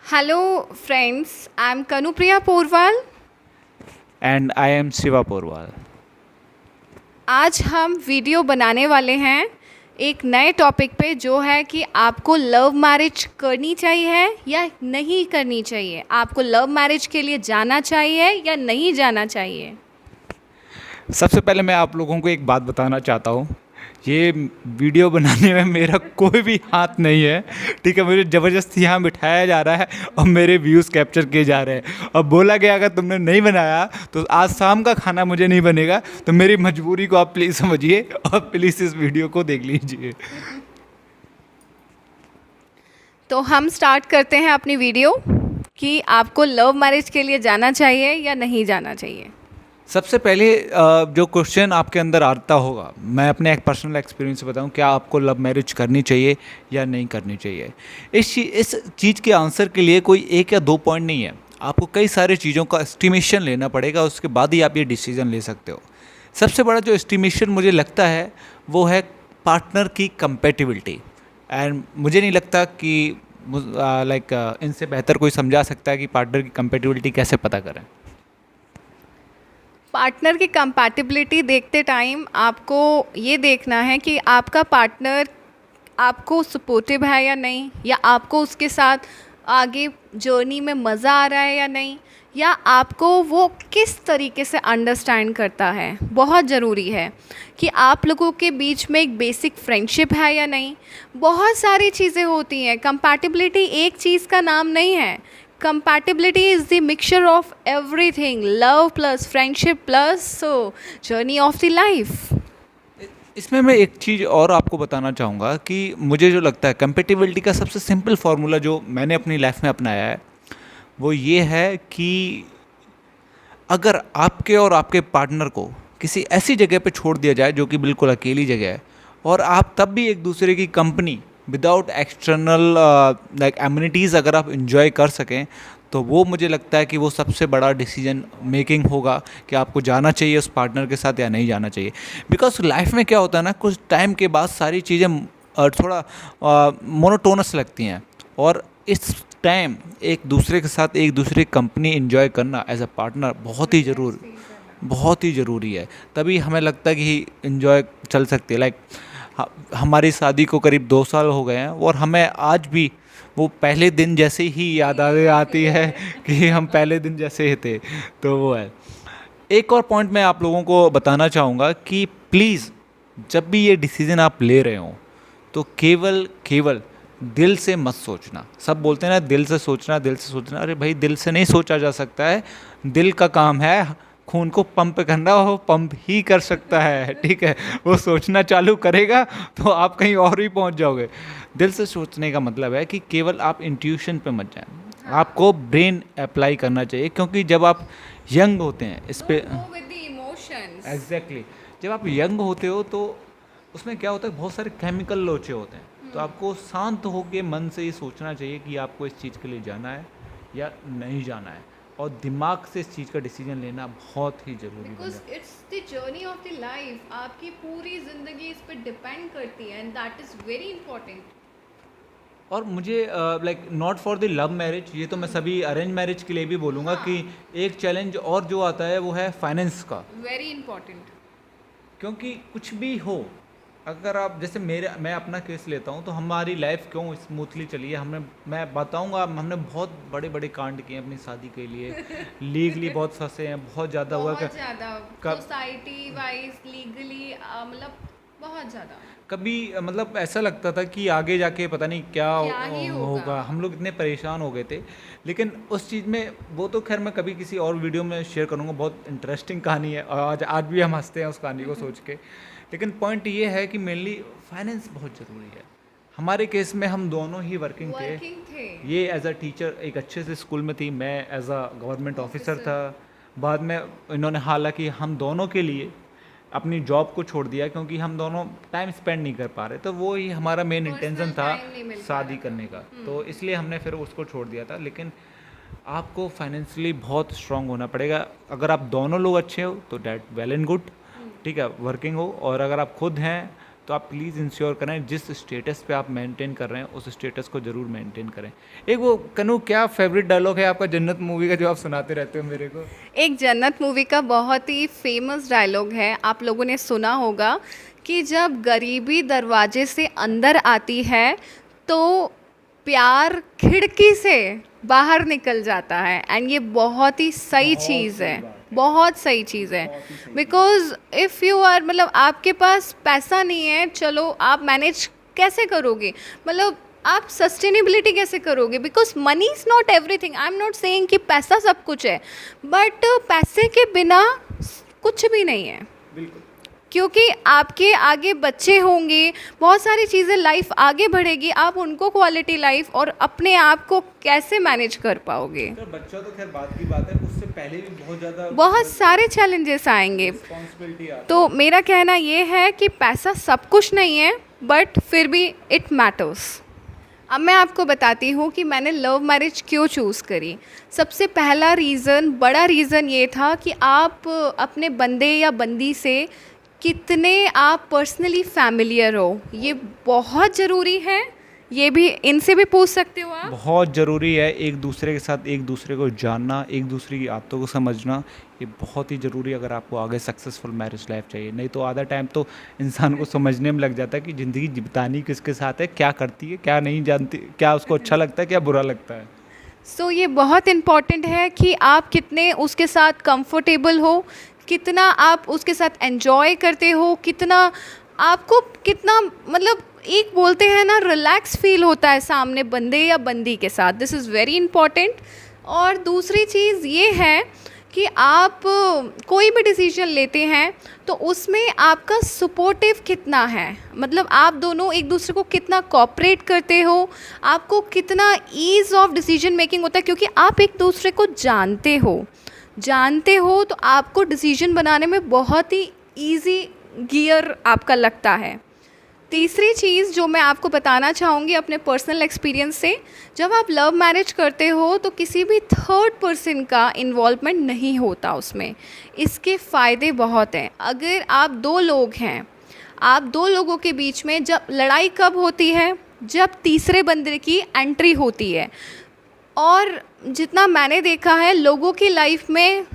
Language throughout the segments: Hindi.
Hello, friends. I'm Kanupriya Porwal. And I am Shiva Porwal. आज हम वीडियो बनाने वाले हैं एक नए टॉपिक पे जो है कि आपको लव मैरिज करनी चाहिए या नहीं करनी चाहिए। आपको लव मैरिज के लिए जाना चाहिए या नहीं जाना चाहिए। सबसे पहले मैं आप लोगों को एक बात बताना चाहता हूँ। ये वीडियो बनाने में मेरा कोई भी हाथ नहीं है, ठीक है। मुझे ज़बरदस्ती यहाँ बिठाया जा रहा है और मेरे व्यूज़ कैप्चर किए जा रहे हैं। और बोला गया अगर तुमने नहीं बनाया तो आज शाम का खाना मुझे नहीं बनेगा। तो मेरी मजबूरी को आप प्लीज़ समझिए और प्लीज़ इस वीडियो को देख लीजिए। तो हम स्टार्ट करते हैं अपनी वीडियो कि आपको लव मैरिज के लिए जाना चाहिए या नहीं जाना चाहिए। सबसे पहले जो क्वेश्चन आपके अंदर आता होगा, मैं अपने एक पर्सनल एक्सपीरियंस से बताऊं, क्या आपको लव मैरिज करनी चाहिए या नहीं करनी चाहिए। इस चीज़ के आंसर के लिए कोई एक या दो पॉइंट नहीं है। आपको कई सारे चीज़ों का एस्टिमेशन लेना पड़ेगा, उसके बाद ही आप ये डिसीजन ले सकते हो। सबसे बड़ा जो एस्टिमेशन मुझे लगता है वो है पार्टनर की कंपेटिबिलिटी। एंड मुझे नहीं लगता कि इनसे बेहतर कोई समझा सकता है कि पार्टनर की कंपेटिबिलिटी कैसे पता करें। पार्टनर की कंपैटिबिलिटी देखते टाइम आपको ये देखना है कि आपका पार्टनर आपको सपोर्टिव है या नहीं, या आपको उसके साथ आगे जर्नी में मज़ा आ रहा है या नहीं, या आपको वो किस तरीके से अंडरस्टैंड करता है। बहुत ज़रूरी है कि आप लोगों के बीच में एक बेसिक फ्रेंडशिप है या नहीं। बहुत सारी चीज़ें होती हैं। कंपैटिबिलिटी एक चीज़ का नाम नहीं है। Compatibility is the mixture of everything, love plus friendship plus journey of the life. इसमें मैं एक चीज़ और आपको बताना चाहूँगा कि मुझे जो लगता है कंपेटिबिलिटी का सबसे सिंपल फार्मूला जो मैंने अपनी लाइफ में अपनाया है वो ये है कि अगर आपके और आपके पार्टनर को किसी ऐसी जगह पे छोड़ दिया जाए जो कि बिल्कुल अकेली जगह है, और आप तब भी एक दूसरे की कंपनी विदाउट एक्सटर्नल एमिनिटीज़ अगर आप इंजॉय कर सकें, तो वो मुझे लगता है कि वो सबसे बड़ा डिसीजन मेकिंग होगा कि आपको जाना चाहिए उस पार्टनर के साथ या नहीं जाना चाहिए। बिकॉज लाइफ में क्या होता है ना, कुछ टाइम के बाद सारी चीज़ें थोड़ा मोनोटोनस लगती हैं, और इस टाइम एक दूसरे के साथ एक दूसरे की कंपनी इंजॉय करना एज अ पार्टनर बहुत ही ज़रूरी है। तभी हमें लगता है कि इंजॉय चल सकती है। हमारी शादी को करीब 2 साल हो गए हैं और हमें आज भी वो पहले दिन जैसे ही याद आती है कि हम पहले दिन जैसे ही थे। तो वो है। एक और पॉइंट मैं आप लोगों को बताना चाहूँगा कि प्लीज़ जब भी ये डिसीज़न आप ले रहे हो तो केवल दिल से मत सोचना। सब बोलते हैं ना दिल से सोचना। अरे भाई, दिल से नहीं सोचा जा सकता है। दिल का काम है खून को पंप करना, वो पंप ही कर सकता है, ठीक है। वो सोचना चालू करेगा तो आप कहीं और ही पहुंच जाओगे। दिल से सोचने का मतलब है कि केवल आप इंट्यूशन पे मत जाएं, आपको ब्रेन अप्लाई करना चाहिए। क्योंकि जब आप यंग होते हैं इस पे एग्जैक्टली जब आप यंग होते हो तो उसमें क्या होता है, बहुत सारे केमिकल लोचे होते हैं। तो आपको शांत होकर मन से ये सोचना चाहिए कि आपको इस चीज़ के लिए जाना है या नहीं जाना है, और दिमाग से इस चीज़ का डिसीजन लेना बहुत ही ज़रूरी है। Because it's the journey of the life. आपकी पूरी ज़िंदगी इस पर डिपेंड करती है, and that is very important. और मुझे not for the love marriage, ये तो मैं सभी अरेंज मैरिज के लिए भी बोलूँगा कि एक चैलेंज और जो आता है वो है फाइनेंस का। Very important. क्योंकि कुछ भी हो, अगर आप जैसे मैं अपना केस लेता हूँ तो हमारी लाइफ क्यों स्मूथली चली है, मैं बताऊँगा, हमने बहुत बड़े बड़े कांड किए अपनी शादी के लिए। लीगली बहुत फंसे हैं, बहुत ज़्यादा हुआ। बहुत ज़्यादा सोसाइटी वाइज लीगली, मतलब बहुत ज़्यादा। कभी मतलब ऐसा लगता था कि आगे जाके पता नहीं क्या ही होगा। हम लोग इतने परेशान हो गए थे। लेकिन उस चीज़ में वो तो खैर मैं कभी किसी और वीडियो में शेयर करूँगा। बहुत इंटरेस्टिंग कहानी है और आज भी हम हंसते हैं उस कहानी को सोच के। लेकिन पॉइंट ये है कि मेनली फाइनेंस बहुत ज़रूरी है। हमारे केस में हम दोनों ही वर्किंग थे। ये एज अ टीचर एक अच्छे से स्कूल में थी, मैं एज अ गवर्नमेंट ऑफिसर था। बाद में इन्होंने हालांकि हम दोनों के लिए अपनी जॉब को छोड़ दिया क्योंकि हम दोनों टाइम स्पेंड नहीं कर पा रहे। तो वो ही हमारा मेन इंटेंशन था शादी करने का, तो इसलिए हमने फिर उसको छोड़ दिया था। लेकिन आपको फाइनेंशियली बहुत स्ट्रांग होना पड़ेगा। अगर आप दोनों लोग अच्छे हो तो डैट वेल एंड गुड, ठीक है, वर्किंग हो। और अगर आप खुद हैं तो आप प्लीज़ इंश्योर करें जिस स्टेटस पे आप मेंटेन कर रहे हैं उस स्टेटस को ज़रूर मेंटेन करें। एक वो कनू क्या फेवरेट डायलॉग है आपका जन्नत मूवी का जो आप सुनाते रहते हो मेरे को? एक जन्नत मूवी का बहुत ही फेमस डायलॉग है, आप लोगों ने सुना होगा कि जब गरीबी दरवाजे से अंदर आती है तो प्यार खिड़की से बाहर निकल जाता है। एंड ये बहुत ही सही चीज़ है, बहुत सही चीज़ है। बिकॉज इफ़ यू आर मतलब आपके पास पैसा नहीं है, चलो आप मैनेज कैसे करोगे, मतलब आप सस्टेनेबिलिटी कैसे करोगे? Because money is not everything. I am not saying कि पैसा सब कुछ है, बट पैसे के बिना कुछ भी नहीं है। बिल्कुल। क्योंकि आपके आगे बच्चे होंगे, बहुत सारी चीज़ें, लाइफ आगे बढ़ेगी, आप उनको क्वालिटी लाइफ और अपने आप को कैसे मैनेज कर पाओगे? तो बच्चा तो खैर बात की बात है, उससे पहले भी बहुत ज़्यादा बहुत सारे चैलेंजेस आएंगे। रिस्पॉन्सिबिलिटी आती तो मेरा कहना ये है कि पैसा सब कुछ नहीं है, बट फिर भी इट मैटर्स। अब मैं आपको बताती हूँ कि मैंने लव मैरिज क्यों चूज़ करी। सबसे पहला रीज़न, बड़ा रीज़न ये था कि आप अपने बंदे या बंदी से कितने आप पर्सनली फैमिलियर हो, ये बहुत ज़रूरी है। ये भी इनसे भी पूछ सकते हो आप। बहुत ज़रूरी है एक दूसरे के साथ एक दूसरे को जानना, एक दूसरे की आदतों को समझना, ये बहुत ही ज़रूरी है अगर आपको आगे सक्सेसफुल मैरिज लाइफ चाहिए। नहीं तो आधा टाइम तो इंसान को समझने में लग जाता है कि ज़िंदगी बितानी किसके साथ है, क्या करती है, क्या नहीं जानती, क्या उसको अच्छा लगता है, क्या बुरा लगता है। सो ये बहुत इम्पॉर्टेंट है कि आप कितने उसके साथ कंफर्टेबल हो, कितना आप उसके साथ एंजॉय करते हो, कितना आपको कितना मतलब एक बोलते हैं ना रिलैक्स फील होता है सामने बंदे या बंदी के साथ। This is very important. और दूसरी चीज़ ये है कि आप कोई भी डिसीजन लेते हैं तो उसमें आपका सपोर्टिव कितना है, मतलब आप दोनों एक दूसरे को कितना कोऑपरेट करते हो, आपको कितना ईज़ ऑफ डिसीजन मेकिंग होता है, क्योंकि आप एक दूसरे को जानते हो तो आपको डिसीजन बनाने में बहुत ही इजी गियर आपका लगता है। तीसरी चीज़ जो मैं आपको बताना चाहूँगी अपने पर्सनल एक्सपीरियंस से, जब आप लव मैरिज करते हो तो किसी भी थर्ड पर्सन का इन्वॉल्वमेंट नहीं होता उसमें। इसके फ़ायदे बहुत हैं। अगर आप दो लोग हैं, आप दो लोगों के बीच में जब लड़ाई कब होती है, जब तीसरे बंदे की एंट्री होती है। और जितना मैंने देखा है लोगों की लाइफ में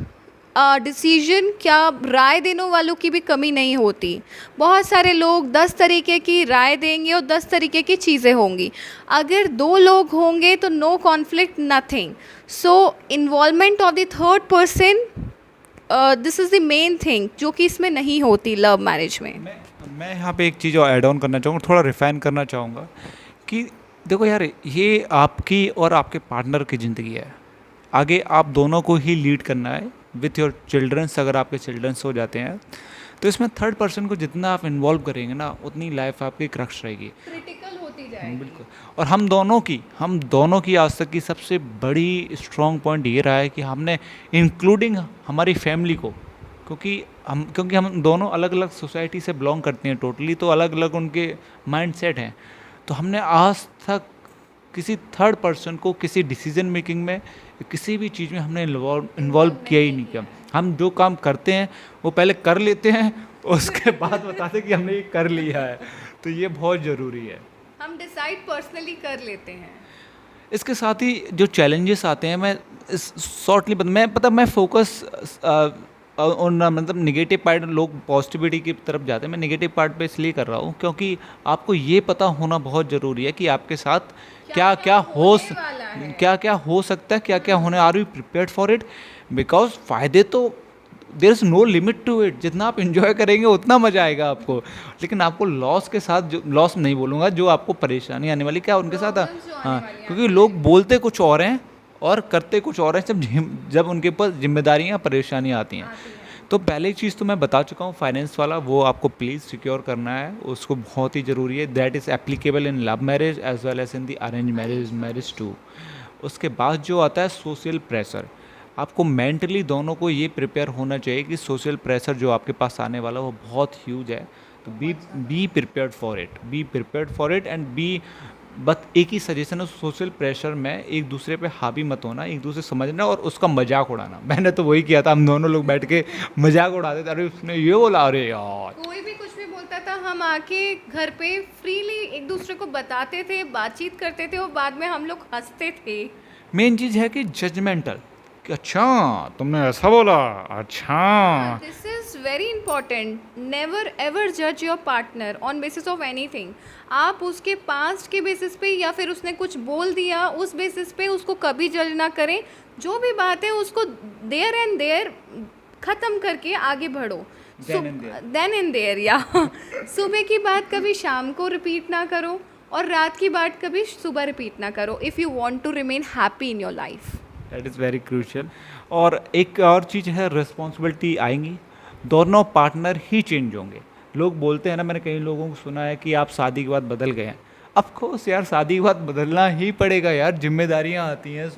डिसीजन क्या राय देने वालों की भी कमी नहीं होती। बहुत सारे लोग 10 तरीके की राय देंगे और 10 तरीके की चीज़ें होंगी। अगर दो लोग होंगे तो no conflict, nothing. So involvement of the third person, this is the main thing जो कि इसमें नहीं होती लव मैरिज में। मैं यहाँ पे एक चीज़ और ऐड ऑन करना चाहूँगा, थोड़ा रिफाइन करना चाहूँगा कि देखो यार, ये आपकी और आपके पार्टनर की ज़िंदगी है। आगे आप दोनों को ही लीड करना है विथ योर चिल्ड्रंस। अगर आपके चिल्ड्रंस हो जाते हैं तो इसमें थर्ड पर्सन को जितना आप इन्वॉल्व करेंगे ना, उतनी लाइफ आपकी क्रक्स रहेगी, क्रिटिकल होती जाएगी। बिल्कुल। और हम दोनों की आज तक की सबसे बड़ी स्ट्रॉन्ग पॉइंट ये रहा है कि हमने इंक्लूडिंग हमारी फैमिली को, क्योंकि हम दोनों अलग अलग सोसाइटी से बिलोंग करते हैं टोटली, तो अलग अलग उनके माइंड सेट हैं। तो हमने आज तक किसी थर्ड पर्सन को किसी डिसीजन मेकिंग में, किसी भी चीज़ में हमने इन्वॉल्व किया ही नहीं किया। हम जो काम करते हैं वो पहले कर लेते हैं, उसके बाद बताते हैं कि हमने ये कर लिया है। तो ये बहुत ज़रूरी है, हम डिसाइड पर्सनली कर लेते हैं। इसके साथ ही जो चैलेंजेस आते हैं, मैं शॉर्टली मैं फोकस मतलब नेगेटिव पार्ट, लोग पॉजिटिविटी की तरफ जाते हैं, मैं नेगेटिव पार्ट पे इसलिए कर रहा हूँ क्योंकि आपको ये पता होना बहुत ज़रूरी है कि आपके साथ क्या क्या हो सकता है, क्या क्या होने, are you prepared for it. Because फ़ायदे तो there is no limit to it, जितना आप इन्जॉय करेंगे उतना मज़ा आएगा आपको। लेकिन आपको लॉस के साथ, जो लॉस नहीं बोलूँगा, जो आपको परेशानी आने वाली, क्या उनके साथ, हाँ, क्योंकि लोग बोलते कुछ और हैं और करते कुछ और हैं जब उनके ऊपर जिम्मेदारियाँ, परेशानियाँ आती हैं। तो पहली चीज़ तो मैं बता चुका हूँ, फाइनेंस वाला, वो आपको प्लीज़ सिक्योर करना है, उसको बहुत ही ज़रूरी है। That is applicable in love marriage as well as in the arrange marriage too. उसके बाद जो आता है सोशल प्रेशर, आपको मेंटली दोनों को ये प्रिपेयर होना चाहिए कि सोशल प्रेशर जो आपके पास आने वाला है वो बहुत ह्यूज है। तो be prepared for it and बस एक ही सजेशन है, सोशल प्रेशर में एक दूसरे पे हावी मत होना, एक दूसरे समझना और उसका मजाक उड़ाना। मैंने तो वही किया था, हम दोनों लोग बैठ के मजाक उड़ाते थे, अरे उसने ये बोला, अरे यार कोई भी कुछ भी बोलता था हम आके घर पे फ्रीली एक दूसरे को बताते थे, बातचीत करते थे और बाद में हम लोग हंसते थे। मेन चीज़ है कि जजमेंटल, कि अच्छा तुमने ऐसा बोला, अच्छा। This is very important. Never ever जज your partner on basis of anything. आप उसके पास्ट के बेसिस पे या फिर उसने कुछ बोल दिया उस बेसिस पे उसको कभी जज ना करें। जो भी बात है उसको देयर एंड देयर ख़त्म करके आगे बढ़ो। Then and there. Then and there या सुबह की बात कभी शाम को रिपीट ना करो और रात की बात कभी सुबह रिपीट ना करो if you want to remain happy in your life. That is very crucial. और एक और चीज़ है, रिस्पॉन्सिबिलिटी आएंगी, दोनों पार्टनर ही चेंज होंगे। लोग बोलते हैं ना, मैंने कई लोगों को सुना है कि आप शादी के बाद बदल गए हैं। ऑफकोर्स यार, शादी के बाद बदलना ही पड़ेगा यार, जिम्मेदारियां आती हैं।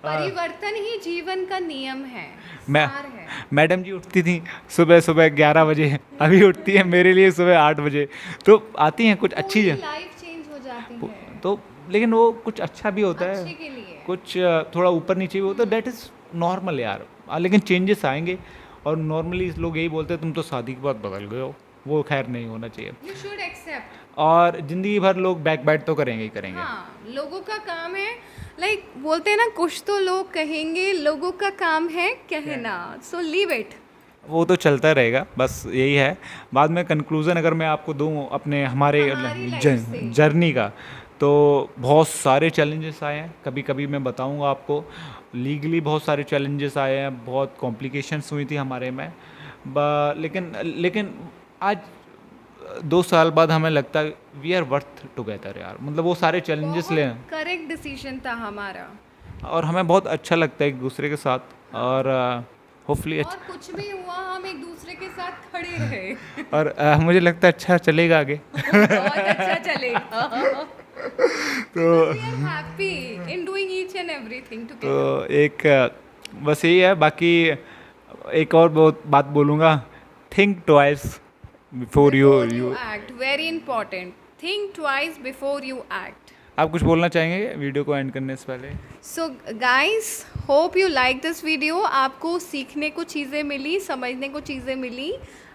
परिवर्तन ही जीवन का नियम है, मैं सार है। मैडम जी उठती थी सुबह सुबह 11 बजे, अभी उठती है मेरे लिए सुबह 8 बजे। तो आती हैं कुछ अच्छी पूरी लाइफ चेंज हो जाती है तो, लेकिन वो कुछ अच्छा भी होता अच्छे है, के लिए। कुछ थोड़ा ऊपर नीचे भी होता है, दैट इज़ नॉर्मल यार। लेकिन चेंजेस आएंगे। और नॉर्मली लोग यही बोलते हैं तुम तो शादी के बाद बदल गए हो, वो खैर नहीं होना चाहिए। You should accept. और ज़िंदगी भर लोग बैक बैट तो करेंगे ही करेंगे। हाँ, लोगों का काम है, लाइक बोलते हैं ना, कुछ तो लोग कहेंगे, लोगों का काम है कहना, सो लीव इट। वो तो चलता रहेगा, बस यही है। बाद में कंक्लूज़न अगर मैं आपको दूँ अपने हमारे हमारी life से। जर्नी का, तो बहुत सारे चैलेंजेस आए हैं। कभी कभी मैं बताऊंगा आपको, लीगली बहुत सारे चैलेंजेस आए हैं, बहुत कॉम्प्लिकेशंस हुई थी हमारे में। लेकिन आज 2 साल बाद हमें लगता है वी आर वर्थ टुगेदर यार। मतलब वो सारे चैलेंजेस ले, करेक्ट डिसीजन था हमारा। और हमें बहुत अच्छा लगता है एक दूसरे के साथ। और होपफुली और कुछ भी हुआ हम एक दूसरे के साथ खड़े रहे। और मुझे लगता है अच्छा चलेगा आगे। बहुत अच्छा चलेगा। तो happy in doing each and everything तो टुगेदर। एक बस यही है। बाकी एक और बहुत बात बोलूँगा, think twice before you act, very important. Think twice before you act. आप कुछ बोलना चाहेंगे वीडियो को एंड करने से पहले? So guys, hope you like this video. आपको सीखने को चीज़ें मिली, समझने को चीज़ें मिली।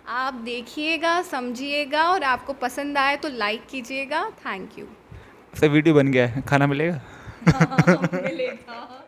आप देखिएगा, समझिएगा और आपको पसंद आए तो लाइक कीजिएगा। Thank you. वीडियो बन गया है, खाना मिलेगा? मिलेगा।